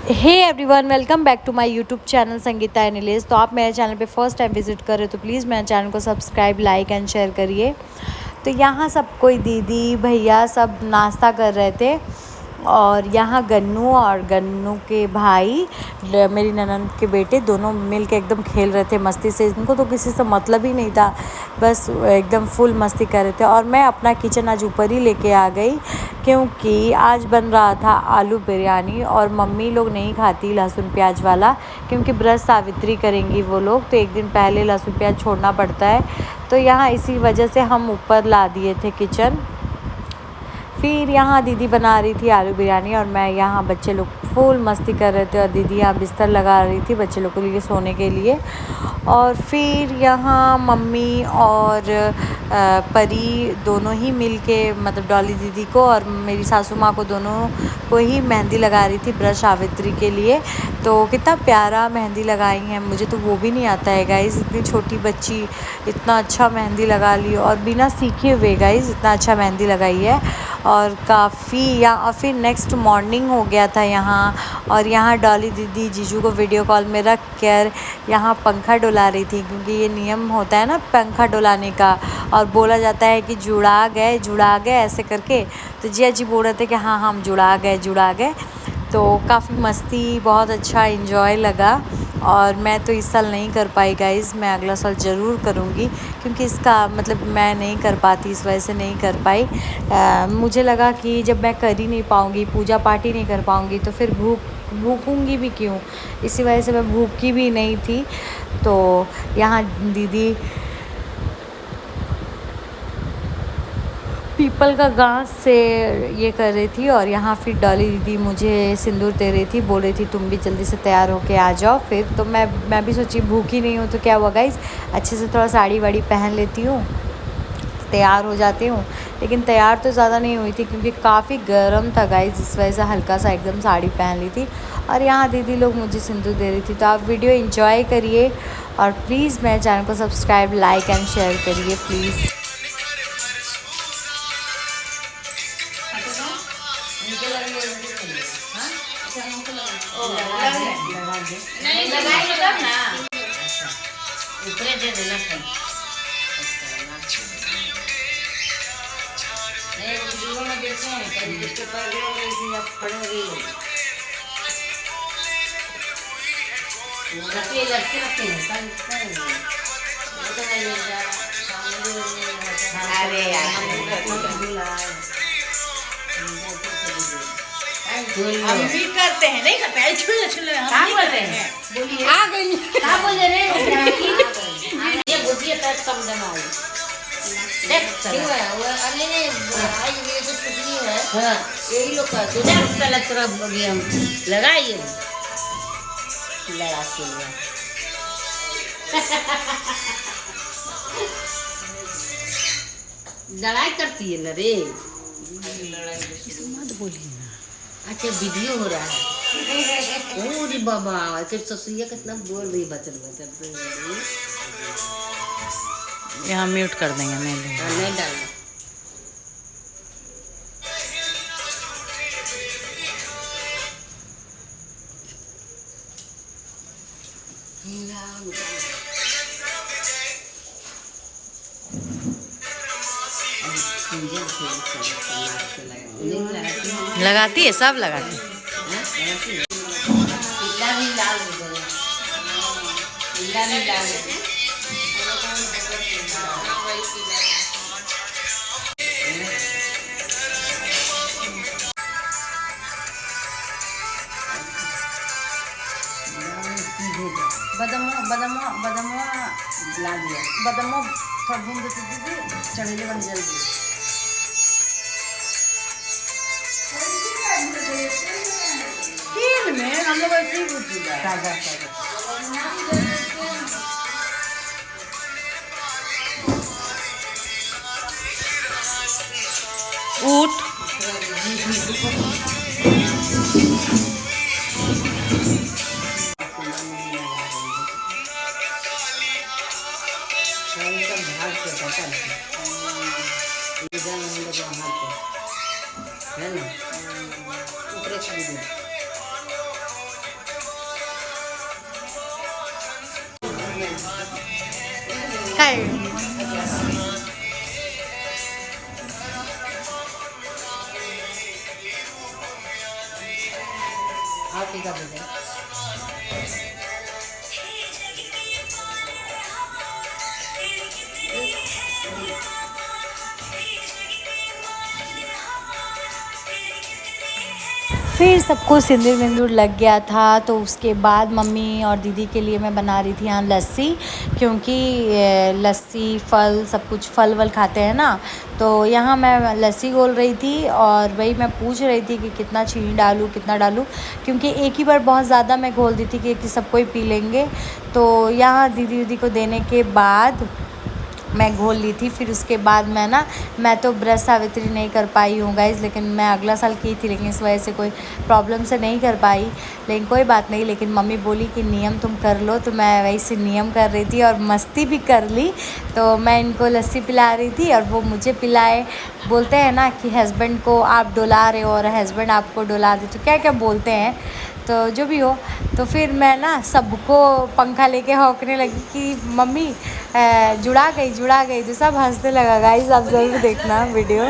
Hey everyone, welcome back to my YouTube channel Sangeeta and Nilesh. तो आप मेरे चैनल पे फर्स्ट टाइम विजिट कर रहे हो तो प्लीज़ मेरे चैनल को सब्सक्राइब, लाइक एंड शेयर करिए। तो यहाँ सब कोई दीदी भैया सब नाश्ता कर रहे थे और यहाँ गन्नू और गन्नू के भाई मेरी ननंद के बेटे दोनों मिल के एकदम खेल रहे थे मस्ती से। इनको तो किसी से मतलब ही नहीं था, बस एकदम फुल मस्ती कर रहे थे। और मैं अपना किचन आज ऊपर ही लेके आ गई क्योंकि आज बन रहा था आलू बिरयानी और मम्मी लोग नहीं खाती लहसुन प्याज वाला, क्योंकि व्रत सावित्री करेंगी वो लोग, तो एक दिन पहले लहसुन प्याज छोड़ना पड़ता है। तो यहाँ इसी वजह से हम ऊपर ला दिए थे किचन। फिर यहाँ दीदी बना रही थी आलू बिरयानी और मैं यहाँ बच्चे लोग फुल मस्ती कर रहे थे और दीदी यहाँ बिस्तर लगा रही थी बच्चे लोग को लिए सोने के लिए। और फिर यहाँ मम्मी और परी दोनों ही मिल के, मतलब डॉली दीदी को और मेरी सासू माँ को, दोनों को ही मेहंदी लगा रही थी व्रत सावित्री के लिए। तो कितना प्यारा मेहंदी लगाई है, मुझे तो वो भी नहीं आता है गाइज़। इतनी छोटी बच्ची इतना अच्छा मेहंदी लगा ली और बिना सीखे हुए गाइज़ इतना अच्छा मेहंदी लगाई है। और काफ़ी यहाँ फिर नेक्स्ट मॉर्निंग हो गया था यहाँ। और यहाँ डॉली दीदी जीजू को वीडियो कॉल में रख कर यहाँ पंखा डुला रही थी, क्योंकि ये नियम होता है ना पंखा डुलाने का, और बोला जाता है कि जुड़ा गए ऐसे करके। तो जिया जी बोल रहे थे कि हाँ हम जुड़ा गए। तो काफ़ी मस्ती, बहुत अच्छा इन्जॉय लगा। और मैं तो इस साल नहीं कर पाई गाइज़, मैं अगला साल ज़रूर करूँगी, क्योंकि इसका मतलब मैं नहीं कर पाती, इस वजह से नहीं कर पाई। मुझे लगा कि जब मैं कर ही नहीं पाऊँगी, पूजा पाठ ही नहीं कर पाऊँगी, तो फिर भूखूँगी भी क्यों। इसी वजह से मैं भूखी भी नहीं थी। तो यहाँ दीदी पीपल का घास से ये कर रही थी और यहाँ फिर डॉली दीदी मुझे सिंदूर दे रही थी, बोल रही थी तुम भी जल्दी से तैयार होके आ जाओ। फिर तो मैं भी सोची भूखी नहीं हूँ तो क्या हुआ गाइज़, अच्छे से थोड़ा साड़ी वाड़ी पहन लेती हूँ, तैयार हो जाती हूँ। लेकिन तैयार तो ज़्यादा नहीं हुई थी क्योंकि काफ़ी गर्म था गाइज़, इस वजह से हल्का सा एकदम साड़ी पहन ली थी। और यहाँ दीदी लोग मुझे सिंदूर दे रही थी। तो आप वीडियो एंजॉय करिए और प्लीज़ मेरे चैनल को सब्सक्राइब, लाइक एंड शेयर करिए प्लीज़। नहीं लगाई लो तब ना, ऊपरे दे देना था। नहीं वीडियो में देखे हैं कहीं जिसके पर गए आप खड़े हो गए रखते रखते हैं कहीं वो तो नहीं ले जा सामने। अरे यार हम भी करते हैं, नहीं करते हैं, छुले हम भी करते हैं। बोलिए आ गई क्या बोल रहे हैं ये बुझिए तक समझ में आई देख ठीक है वो नहीं आज ये तो छुट्टी है। हां यही लोग का दूसरा पहले तरफ बोलिए हम लगाइए लड़ा के लिए लड़ाई करती है ना रे, मत बोलिए ना। अच्छा वीडियो हो रहा है। ओरे बाबा के ससुरिया कितना बोल रही बचन यहाँ म्यूट कर देंगे, नहीं डालना। लगाती है, सब लगाती है। बदमुआ ला दिया, बदमुआ थोड़ा भून देती दीदी चढ़ेले बन जल्दी। तेल में हम लोग ऐसे ही भूजिएगा ताजा ऊट है ना ऊपर और टीका दे दे। फिर सबको सिंदूर विंदूर लग गया था, तो उसके बाद मम्मी और दीदी के लिए मैं बना रही थी यहाँ लस्सी, क्योंकि लस्सी फल सब कुछ फल वल खाते हैं ना, तो यहाँ मैं लस्सी घोल रही थी। और वही मैं पूछ रही थी कि कितना चीनी डालूँ कितना डालूँ, क्योंकि एक ही बार बहुत ज़्यादा मैं घोल दी थी कि सबको ही पी लेंगे। तो यहाँ दीदी को देने के बाद मैं घोल ली थी। फिर उसके बाद मैं तो ब्रश सावित्री नहीं कर पाई हूँ गाइज़, लेकिन मैं अगला साल की थी, लेकिन इस वजह से कोई प्रॉब्लम से नहीं कर पाई। लेकिन कोई बात नहीं, लेकिन मम्मी बोली कि नियम तुम कर लो, तो मैं वैसे नियम कर रही थी और मस्ती भी कर ली। तो मैं इनको लस्सी पिला रही थी और वो मुझे पिलाए। बोलते हैं ना कि हस्बैंड को आप डुला रहे हो और हस्बैंड आपको डुला दे, तो क्या क्या बोलते हैं, तो जो भी हो। तो फिर मैं सबको पंखा लेके हौंकने लगी कि मम्मी जुड़ा गई, तो सब हंसने लगा। गाइस आप ज़रूर देखना वीडियो।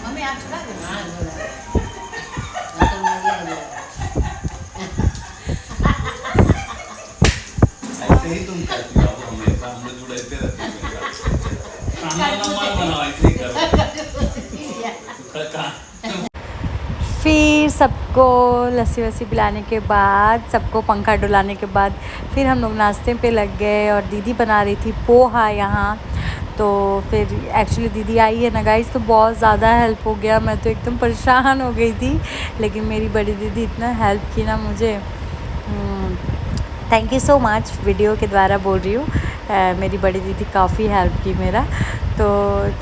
मम्मी आप जुड़ा गए। ऐसे ही तुम करती हो, हमेशा हम लोग जुड़ते रहते हैं। फिर सबको लस्सी वस्सी पिलाने के बाद, सबको पंखा डुलाने के बाद, फिर हम लोग नाश्ते पे लग गए। और दीदी बना रही थी पोहा यहाँ। तो फिर एक्चुअली दीदी आई है ना गाइस, तो बहुत ज़्यादा हेल्प हो गया। मैं तो एकदम परेशान हो गई थी, लेकिन मेरी बड़ी दीदी इतना हेल्प की ना मुझे, thank you so much. Video के द्वारा बोल रही हूँ, मेरी बड़ी दीदी काफ़ी हेल्प की मेरा। तो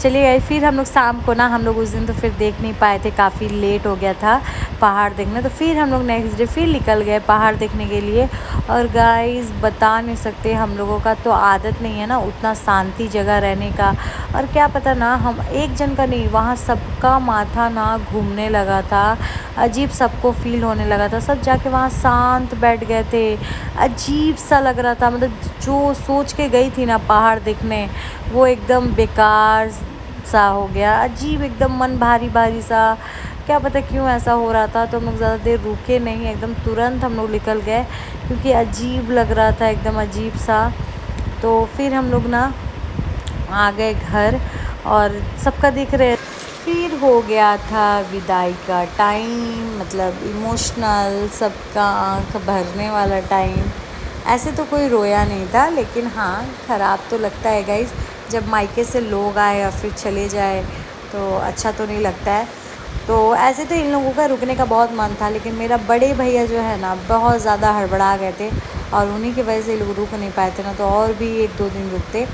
चलिए फिर हम लोग शाम को हम लोग उस दिन तो फिर देख नहीं पाए थे, काफ़ी लेट हो गया था पहाड़ देखने। तो फिर हम लोग नेक्स्ट डे फिर निकल गए पहाड़ देखने के लिए। और गाइस बता नहीं सकते, हम लोगों का तो आदत नहीं है ना उतना शांति जगह रहने का। और क्या पता ना, हम एक जन का नहीं, वहाँ सबका माथा घूमने लगा था, अजीब सबको फील होने लगा था। सब जाके वहाँ शांत बैठ गए थे, अजीब सा लग रहा था। मतलब जो सोच के गई थी ना पहाड़ देखने, वो एकदम बेकार सा हो गया, अजीब एकदम मन भारी भारी सा। क्या पता क्यों ऐसा हो रहा था। तो हम लोग ज़्यादा देर रुके नहीं, एकदम तुरंत हम लोग निकल गए, क्योंकि अजीब लग रहा था, एकदम अजीब सा। तो फिर हम लोग आ गए घर और सबका दिख रहे। फिर हो गया था विदाई का टाइम, मतलब इमोशनल, सबका आँख भरने वाला टाइम। ऐसे तो कोई रोया नहीं था, लेकिन हाँ ख़राब तो लगता है गाइस, जब मायके से लोग आए और फिर चले जाए तो अच्छा तो नहीं लगता है। तो ऐसे तो इन लोगों का रुकने का बहुत मन था, लेकिन मेरा बड़े भैया जो है ना बहुत ज़्यादा हड़बड़ा गए थे, और उन्हीं की वजह से लोग रुक नहीं पाए थे ना, तो और भी 1-2 दिन रुकते।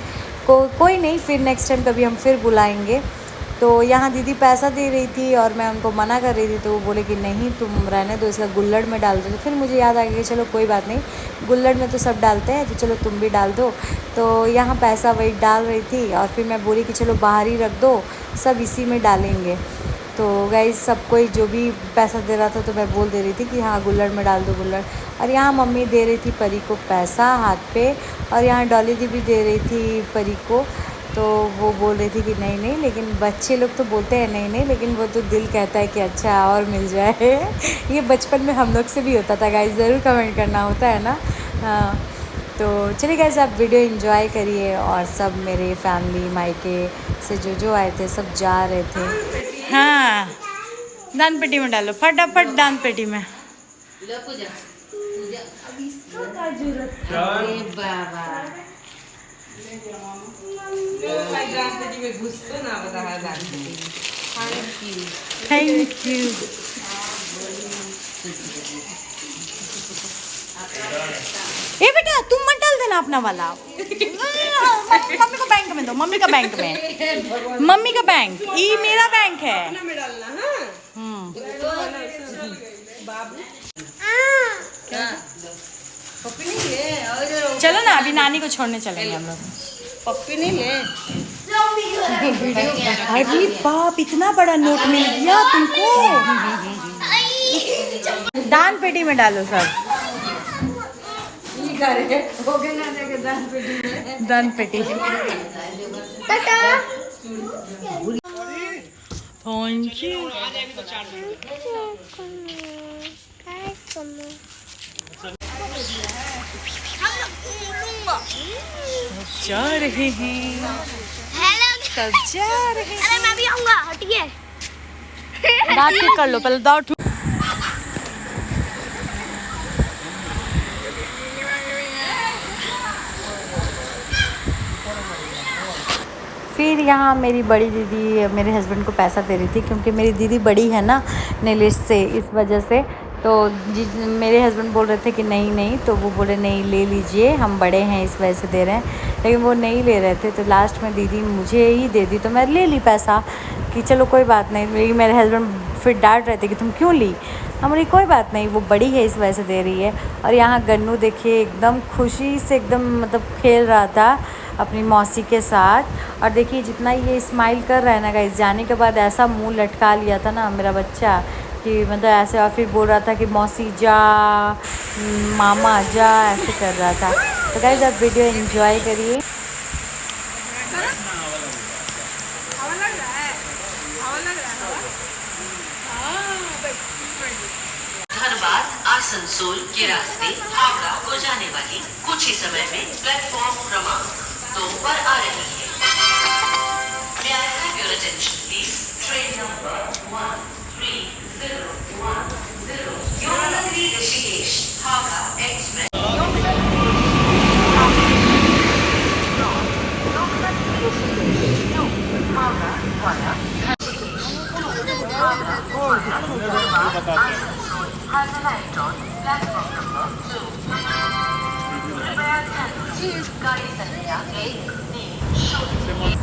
कोई नहीं, फिर नेक्स्ट टाइम कभी हम फिर बुलाएंगे। तो यहाँ दीदी पैसा दे रही थी और मैं उनको मना कर रही थी, तो वो बोले कि नहीं तुम रहने दो, इसका गुल्लड़ में डाल दो। तो फिर मुझे याद आ गया कि चलो कोई बात नहीं, गुल्लड़ में तो सब डालते हैं, तो चलो तुम भी डाल दो। तो यहाँ पैसा वही डाल रही थी, और फिर मैं बोली कि चलो बाहर ही रख दो, सब इसी में डालेंगे। तो गाइस सब कोई जो भी पैसा दे रहा था, तो मैं बोल दे रही थी कि हाँ गुल्लड़ में डाल दो गुल्लड़। और यहाँ मम्मी दे रही थी परी को पैसा हाथ पे, और यहाँ डॉली दी भी दे रही थी परी को। तो वो बोल रही थी कि नहीं नहीं, लेकिन बच्चे लोग तो बोलते हैं नहीं नहीं, लेकिन वो तो दिल कहता है कि अच्छा और मिल जाए। ये बचपन में हम लोग से भी होता था गाइस, ज़रूर कमेंट करना, होता है ना। हाँ, तो चलिए गाइस आप वीडियो एंजॉय करिए। और सब मेरे फैमिली मायके से जो आए थे सब जा रहे थे। हाँ, दान पेटी में डालो फटाफट, दान पेटी में। अरे बाबा थैंक यू। ए बेटा तुम मत डाल देना अपना वाला। मम्मी को बैंक में दो, मम्मी का बैंक में, मम्मी का बैंक, ये मेरा बैंक है। चलो ना अभी नानी को छोड़ने चलेंगे हम लोग। पप्पी नहीं ले। अरे बाप, इतना बड़ा नोट मिल गया तुमको। दान पेटी में डालो सब। दान पेटी। Thank you. जा रहे हैं, सब जा रहे हैं। अरे मैं भी आऊंगा, हटिए। दांत ठीक कर लो पहले, दांत। फिर यहाँ मेरी बड़ी दीदी मेरे हस्बैंड को पैसा दे रही थी, क्योंकि मेरी दीदी बड़ी है ना नेलिस्ट से, इस वजह से। तो मेरे हस्बैंड बोल रहे थे कि नहीं नहीं, तो वो बोले नहीं ले लीजिए, हम बड़े हैं इस वजह से दे रहे हैं, लेकिन वो नहीं ले रहे थे। तो लास्ट में दीदी मुझे ही दे दी, तो मैं ले ली पैसा कि चलो कोई बात नहीं। लेकिन मेरे हस्बैंड फिर डांट रहे थे कि तुम क्यों ली। हमारी कोई बात नहीं, वो बड़ी है इस वजह से दे रही है। और यहाँ गन्नू देखिए एकदम खुशी से एकदम मतलब खेल रहा था अपनी मौसी के साथ। और देखिए जितना ये स्माइल कर रहा है ना गाइस, जाने के बाद ऐसा मुंह लटका लिया था ना मेरा बच्चा कि मतलब ऐसे, और फिर बोल रहा था कि मौसी जा, मामा जा, ऐसे कर रहा था। तो गाइस आप वीडियो एंजॉय करिए। धनबाद आसनसोल के रास्ते हावड़ा को जाने वाली कुछ ही समय में प्लेटफॉर्म क्रमांक 2 पर आ रही है। May I have your attention please? Train number 13010 Yamunotri Rishikesh Howrah Express।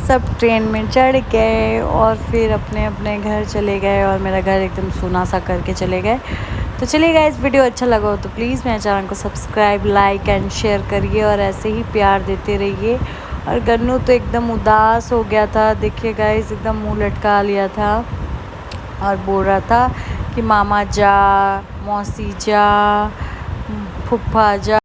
सब ट्रेन में चढ़ गए और फिर अपने अपने घर चले गए, और मेरा घर एकदम सुना सा करके चले गए। तो चलिए गाइस, वीडियो अच्छा लगा हो तो प्लीज़ मेरे चैनल को सब्सक्राइब, लाइक एंड शेयर करिए, और ऐसे ही प्यार देते रहिए। और गन्नू तो एकदम उदास हो गया था, देखिए गाइस एकदम मुंह लटका लिया था और बोल रहा था कि मामा जा, मौसी जा, फूफा जा।